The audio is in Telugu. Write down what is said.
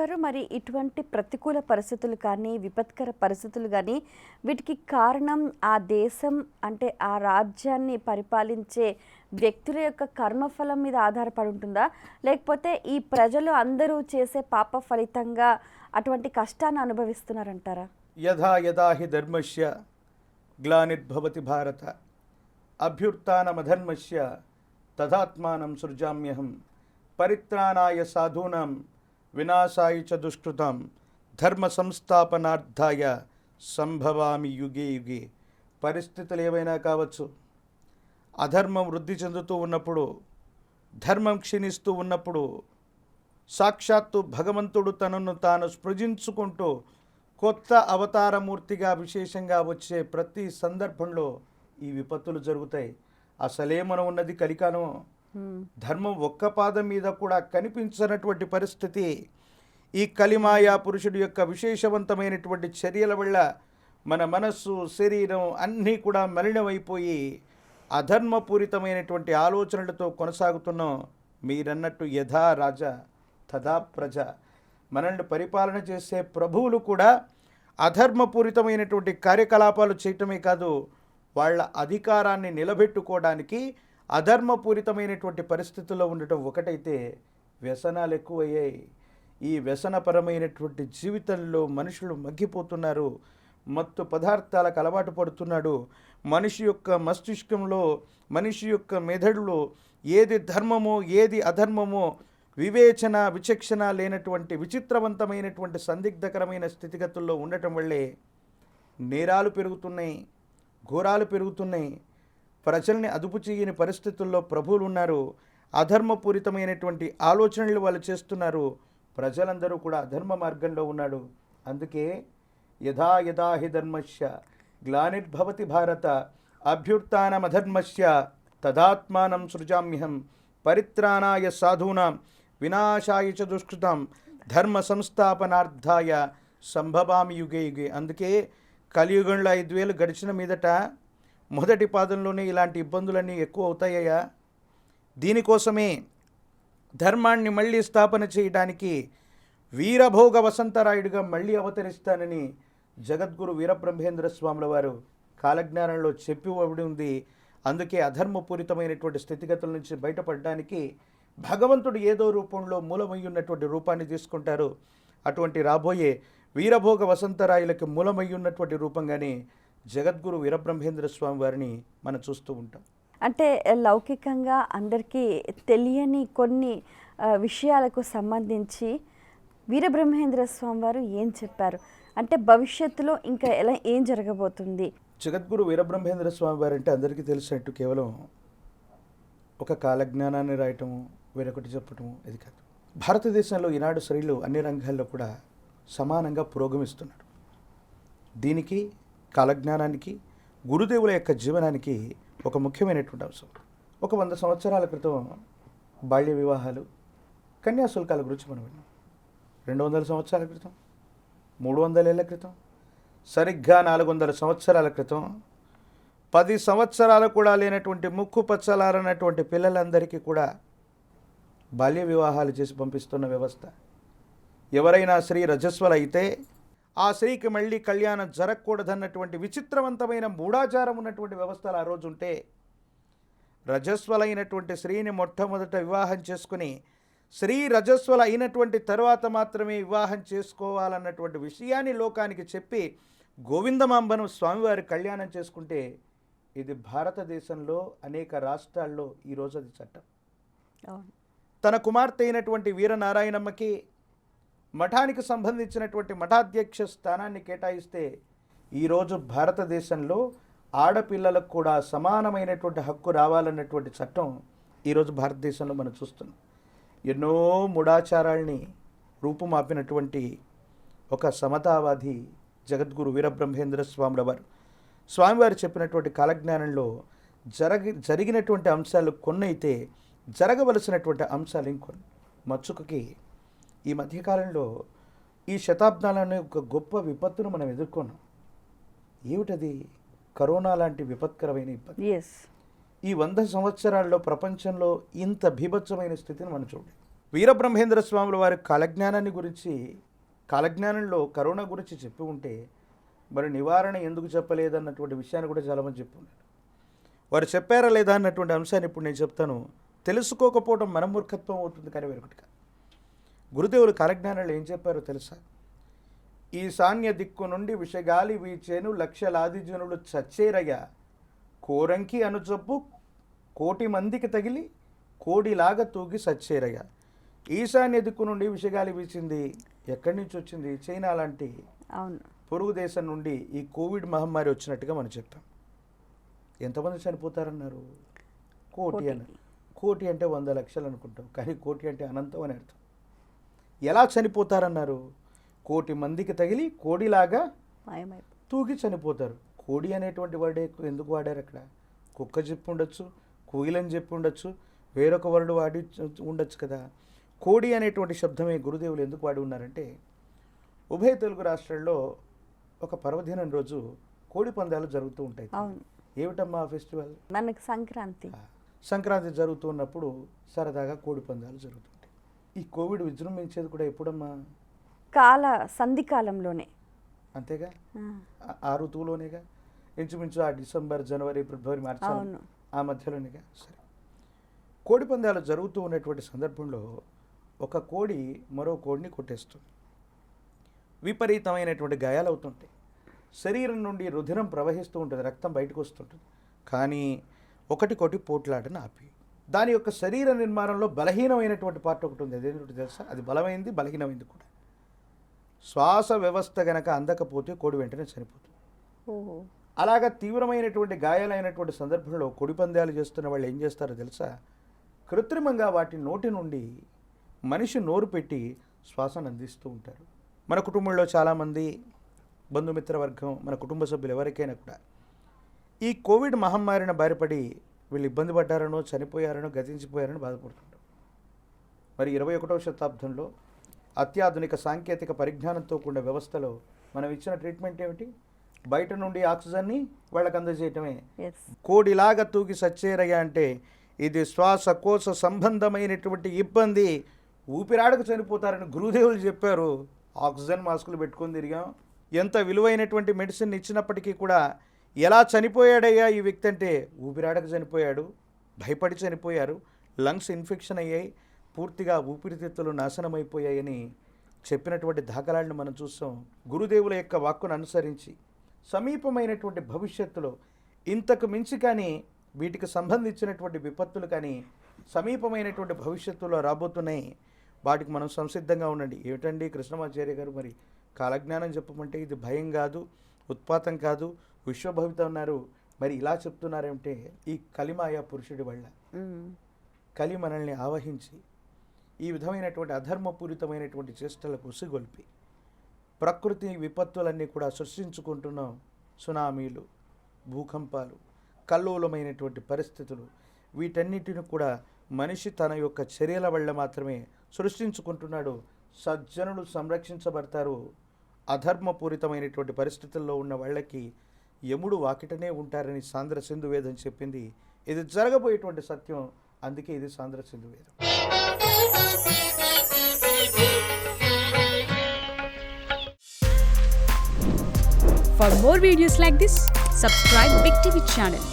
గురువుగారు, మరి ఇటువంటి ప్రతికూల పరిస్థితులు కానీ, విపత్కర పరిస్థితులు కానీ, వీటికి కారణం ఆ దేశం అంటే ఆ రాజ్యాన్ని పరిపాలించే వ్యక్తుల యొక్క కర్మఫలం మీద ఆధారపడి ఉంటుందా? లేకపోతే ఈ ప్రజలు అందరూ చేసే పాప ఫలితంగా అటువంటి కష్టాన్ని అనుభవిస్తున్నారంటారా? యథా యథా హి ధర్మస్య గ్లానిర్భవతి భారత అభ్యుత్థానమధర్మస్య తదాత్మానం సృజామ్యహం పరిత్రాణాయ సాధూనాం వినాశాయ చ దుష్కృతాం ధర్మ సంస్థాపనార్థాయ సంభవామి యుగే యుగే. పరిస్థితులు ఏవైనా కావచ్చు, అధర్మం వృద్ధి చెందుతూ ఉన్నప్పుడు, ధర్మం క్షీణిస్తూ ఉన్నప్పుడు, సాక్షాత్తు భగవంతుడు తనను తాను స్పృజించుకుంటూ కొత్త అవతారమూర్తిగా విశేషంగా వచ్చే ప్రతి సందర్భంలో ఈ విపత్తులు జరుగుతాయి. అసలే మనం ఉన్నది కలికాలం. ధర్మం ఒక్క పాదం మీద కూడా కనిపించనటువంటి పరిస్థితి. ఈ కలిమాయా పురుషుడి యొక్క విశేషవంతమైనటువంటి చర్యల వల్ల మన మనస్సు, శరీరం అన్నీ కూడా మలినమైపోయి అధర్మపూరితమైనటువంటి ఆలోచనలతో కొనసాగుతున్నాం. మీరన్నట్టు యథా రాజా తథా ప్రజ. మనల్ని పరిపాలన చేసే ప్రభువులు కూడా అధర్మపూరితమైనటువంటి కార్యకలాపాలు చేయటమే కాదు, వాళ్ళ అధికారాన్ని నిలబెట్టుకోవడానికి అధర్మపూరితమైనటువంటి పరిస్థితుల్లో ఉండటం ఒకటైతే వ్యసనాలు ఎక్కువయ్యాయి. ఈ వ్యసనపరమైనటువంటి జీవితంలో మనుషులు మగ్గిపోతున్నారు. మత్తు పదార్థాలకు అలవాటు పడుతున్నాడు. మనిషి యొక్క మస్తిష్కంలో, మనిషి యొక్క మెదడులో ఏది ధర్మమో ఏది అధర్మమో వివేచన విచక్షణ లేనటువంటి విచిత్రవంతమైనటువంటి సందిగ్ధకరమైన స్థితిగతుల్లో ఉండటం వల్లే నేరాలు పెరుగుతున్నాయి, ఘోరాలు పెరుగుతున్నాయి. ప్రజల్ని అదుపు చేయని పరిస్థితుల్లో ప్రభువులు ఉన్నారు. అధర్మపూరితమైనటువంటి ఆలోచనలు వాళ్ళు చేస్తున్నారు. ప్రజలందరూ కూడా అధర్మ మార్గంలో ఉన్నాడు. అందుకే యథా యథా హి ధర్మస్య గ్లానిర్భవతి భారత అభ్యుత్థానమధర్మస్య తదాత్మానం సృజామ్యహం పరిత్రాణాయ సాధూనాం వినాశాయ చ దుష్కృతాం ధర్మ సంస్థాపనార్థాయ సంభవామి యుగే యుగే. అందుకే కలియుగంలో 5,000 గడిచిన మీదట మొదటి పాదంలోనే ఇలాంటి ఇబ్బందులన్నీ ఎక్కువ అవుతాయ్యా. దీనికోసమే ధర్మాన్ని మళ్ళీ స్థాపన చేయడానికి వీరభోగ వసంతరాయుడిగా మళ్ళీ అవతరిస్తానని జగద్గురు వీరబ్రహ్మేంద్ర స్వాముల వారు కాలజ్ఞానంలో చెప్పి ఉంది. అందుకే అధర్మపూరితమైనటువంటి స్థితిగతుల నుంచి బయటపడడానికి భగవంతుడు ఏదో రూపంలో మూలమయ్యున్నటువంటి రూపాన్ని తీసుకుంటారు. అటువంటి రాబోయే వీరభోగ వసంతరాయులకి మూలమయ్యున్నటువంటి రూపంగానే జగద్గురు వీరబ్రహ్మేంద్ర స్వామి వారిని మనం చూస్తూ ఉంటాం. అంటే లౌకికంగా అందరికీ తెలియని కొన్ని విషయాలకు సంబంధించి వీరబ్రహ్మేంద్ర స్వామి వారు ఏం చెప్పారు, అంటే భవిష్యత్తులో ఇంకా ఏం జరగబోతుంది? జగద్గురు వీరబ్రహ్మేంద్ర స్వామి వారు అంటే అందరికీ తెలిసినట్టు కేవలం ఒక కాలజ్ఞానాన్ని రాయటము, వేరొకటి చెప్పటము ఇది కాదు. భారతదేశంలో ఈనాడు స్త్రీలు అన్ని రంగాల్లో కూడా సమానంగా పురోగమిస్తున్నారు. దీనికి, కాలజ్ఞానానికి, గురుదేవుల యొక్క జీవనానికి ఒక ముఖ్యమైనటువంటి అంశం. ఒక 100 సంవత్సరాల క్రితం బాల్య వివాహాలు, కన్యాశుల్కాల గురించి మనం విన్నాం. 200 సంవత్సరాల క్రితం, 300 ఏళ్ల క్రితం, సరిగ్గా 400 సంవత్సరాల క్రితం 10 సంవత్సరాలు కూడా లేనటువంటి ముక్కు పచ్చలారనటువంటి పిల్లలందరికీ కూడా బాల్య వివాహాలు చేసి పంపిస్తున్న వ్యవస్థ. ఎవరైనా స్త్రీ రజస్వల అయితే ఆ స్త్రీకి మళ్ళీ కళ్యాణం జరగకూడదన్నటువంటి విచిత్రవంతమైన మూఢాచారం ఉన్నటువంటి వ్యవస్థలు ఆ రోజు ఉంటే, రజస్వలైనటువంటి స్త్రీని మొట్టమొదట వివాహం చేసుకుని స్త్రీ రజస్వల అయినటువంటి తర్వాత మాత్రమే వివాహం చేసుకోవాలన్నటువంటి విషయాన్ని లోకానికి చెప్పి గోవిందమాంబను స్వామివారి కళ్యాణం చేసుకుంటే, ఇది భారతదేశంలో అనేక రాష్ట్రాల్లో ఈరోజు అది చట్టం. తన కుమార్తె అయినటువంటి వీరనారాయణమ్మకి మఠానికి సంబంధించినటువంటి మఠాధ్యక్ష స్థానాన్ని కేటాయిస్తే ఈరోజు భారతదేశంలో ఆడపిల్లలకు కూడా సమానమైనటువంటి హక్కు రావాలన్నటువంటి చట్టం ఈరోజు భారతదేశంలో మనం చూస్తున్నాం. ఎన్నో మూఢాచారాల్ని రూపుమాపినటువంటి ఒక సమతావాది జగద్గురు వీరబ్రహ్మేంద్ర స్వాముల వారు. స్వామివారు చెప్పినటువంటి కాలజ్ఞానంలో జరిగినటువంటి అంశాలు కొన్ని అయితే, జరగవలసినటువంటి అంశాలు ఇంకొన్ని. మచ్చుకకి ఈ మధ్యకాలంలో ఈ శతాబ్దాలనే ఒక గొప్ప విపత్తును మనం ఎదుర్కొన్నాం. ఏమిటది? కరోనా లాంటి విపత్కరమైన ఇబ్బంది. ఈ 100 సంవత్సరాల్లో ప్రపంచంలో ఇంత భీభత్సమైన స్థితిని మనం చూడలేదు. వీరబ్రహ్మేంద్ర స్వాముల వారి కాలజ్ఞానాన్ని గురించి, కాలజ్ఞానంలో కరోనా గురించి చెప్పి ఉంటే మరి నివారణ ఎందుకు చెప్పలేదన్నటువంటి విషయాన్ని కూడా చాలామంది చెప్పున్నారు. వారు చెప్పారా లేదా అన్నటువంటి అంశాన్ని ఇప్పుడు నేను చెప్తాను. తెలుసుకోకపోవడం మన మూర్ఖత్వం అవుతుంది, కానీ వేరొకటిగా. గురుదేవులు కాలజ్ఞానంలో ఏం చెప్పారో తెలుసా? ఈశాన్య దిక్కు నుండి విషగాలి వీచేను, లక్షలాది జనులు చచ్చేరయ్య, కోరంకి అనుజబ్బు కోటి మందికి తగిలి కోడిలాగా తూగి సచ్చేరయ్య. ఈశాన్య దిక్కు నుండి విషగాలి వీచింది. ఎక్కడి నుంచి వచ్చింది? చైనా లాంటి అవును పొరుగు దేశం నుండి ఈ కోవిడ్ మహమ్మారి వచ్చినట్టుగా మనం చెప్పాం. ఎంతమంది చనిపోతారన్నారు? కోటి అన్నారు. కోటి అంటే 100 లక్షలు అనుకుంటాం, కానీ కోటి అంటే అనంతం అని అర్థం. ఎలా చనిపోతారన్నారు? కోటి మందికి తగిలి కోడిలాగా తూగి చనిపోతారు. కోడి అనేటువంటి వర్డే ఎందుకు వాడారు అక్కడ? కుక్క చెప్పి ఉండొచ్చు, కోయిలని చెప్పి ఉండొచ్చు, వేరొక వర్డ్ వాడి ఉండొచ్చు కదా. కోడి అనేటువంటి శబ్దమే గురుదేవులు ఎందుకు వాడి ఉన్నారంటే, ఉభయ తెలుగు రాష్ట్రాల్లో ఒక పర్వదినం రోజు కోడి పందాలు జరుగుతూ ఉంటాయి. ఏమిటమ్మా ఆ ఫెస్టివల్? మనకి సంక్రాంతి. సంక్రాంతి జరుగుతూ ఉన్నప్పుడు సరదాగా కోడి పందాలు జరుగుతుంటాయి. ఈ కోవిడ్ విజృంభించేది కూడా ఎప్పుడమ్మా? సంధికాలంలోనే, అంతేగా, ఆ ఋతువులోనేగా. ఇంచుమించు ఆ డిసెంబర్, జనవరి, ఫిబ్రవరి, మార్చి ఆ మధ్యలోనేగా. సరే, కోడి పందాలు జరుగుతూ ఉన్నటువంటి సందర్భంలో ఒక కోడి మరో కోడిని కొట్టేస్తుంది. విపరీతమైనటువంటి గాయాలు అవుతుంటాయి. శరీరం నుండి రుధిరం ప్రవహిస్తూ ఉంటుంది, రక్తం బయటకు వస్తుంటుంది. కానీ ఒకటి పోట్లాటను ఆపి, దాని యొక్క శరీర నిర్మాణంలో బలహీనమైనటువంటి పార్ట్ ఒకటి ఉంది. అదేంటో తెలుసా? అది బలమైంది, బలహీనమైంది కూడా. శ్వాస వ్యవస్థ గనక అందకపోతే కోడి వెంటనే చనిపోతుంది. అలాగా తీవ్రమైనటువంటి గాయాలైనటువంటి సందర్భంలో కోడి పందాలు చేస్తున్న వాళ్ళు ఏం చేస్తారో తెలుసా? కృత్రిమంగా వాటి నోటి నుండి మనిషి నోరు పెట్టి శ్వాసను అందిస్తూ ఉంటారు. మన కుటుంబంలో చాలామంది, బంధుమిత్ర వర్గం, మన కుటుంబ సభ్యులు ఎవరికైనా కూడా ఈ కోవిడ్ మహమ్మారిని బారిపడి వీళ్ళు ఇబ్బంది పడ్డారనో, చనిపోయారనో, గతించిపోయారనో బాధపడుతుంటారు. మరి 21వ శతాబ్దంలో అత్యాధునిక సాంకేతిక పరిజ్ఞానంతో కూడిన వ్యవస్థలో మనం ఇచ్చిన ట్రీట్మెంట్ ఏమిటి? బయట నుండి ఆక్సిజన్ని వాళ్ళకి అందజేయటమే. కోడిలాగా తూగి సచ్చేరయ్య అంటే ఇది శ్వాసకోశ సంబంధమైనటువంటి ఇబ్బంది. ఊపిరాడకు చనిపోతారని గురుదేవులు చెప్పారు. ఆక్సిజన్ మాస్కులు పెట్టుకొని తిరిగాం. ఎంత విలువైనటువంటి మెడిసిన్ ఇచ్చినప్పటికీ కూడా ఎలా చనిపోయాడయ్యా ఈ వ్యక్తి అంటే, ఊపిరాడకు చనిపోయాడు, భయపడి చనిపోయారు, లంగ్స్ ఇన్ఫెక్షన్ అయ్యాయి, పూర్తిగా ఊపిరితిత్తులు నాశనమైపోయాయని చెప్పినటువంటి దాఖలాలను మనం చూస్తాం. గురుదేవుల యొక్క వాక్కును అనుసరించి సమీపమైనటువంటి భవిష్యత్తులో ఇంతకు మించి కానీ వీటికి సంబంధించినటువంటి విపత్తులు కానీ సమీపమైనటువంటి భవిష్యత్తులో రాబోతున్నాయి. వాటికి మనం సంసిద్ధంగా ఉండండి. ఏమిటండి కృష్ణమాచార్య గారు, మరి కాలజ్ఞానం చెప్పమంటే ఇది భయం కాదు, ఉత్పాతం కాదు, విశ్వభవితం అన్నారు, మరి ఇలా చెప్తున్నారేమిటే? ఈ కలిమాయా పురుషుడి వల్ల కలి మనల్ని ఆవహించి ఈ విధమైనటువంటి అధర్మపూరితమైనటువంటి చేష్టలకు ఉసిగొల్పి ప్రకృతి విపత్తులన్నీ కూడా సృష్టించుకుంటున్నాం. సునామీలు, భూకంపాలు, కల్లోలమైనటువంటి పరిస్థితులు, వీటన్నిటిని కూడా మనిషి తన యొక్క చర్యల వల్ల మాత్రమే సృష్టించుకుంటున్నాడు. సజ్జనులు సంరక్షించబడతారు. అధర్మపూరితమైనటువంటి పరిస్థితుల్లో ఉన్న వాళ్ళకి యముడు వాకిటనే ఉంటారని సాంద్ర సింధు వేదం చెప్పింది. ఇది జరగబోయేటువంటి సత్యం. అందుకే ఇది సాంద్ర సింధు వేదం. For more videos like this, subscribe Big TV channel.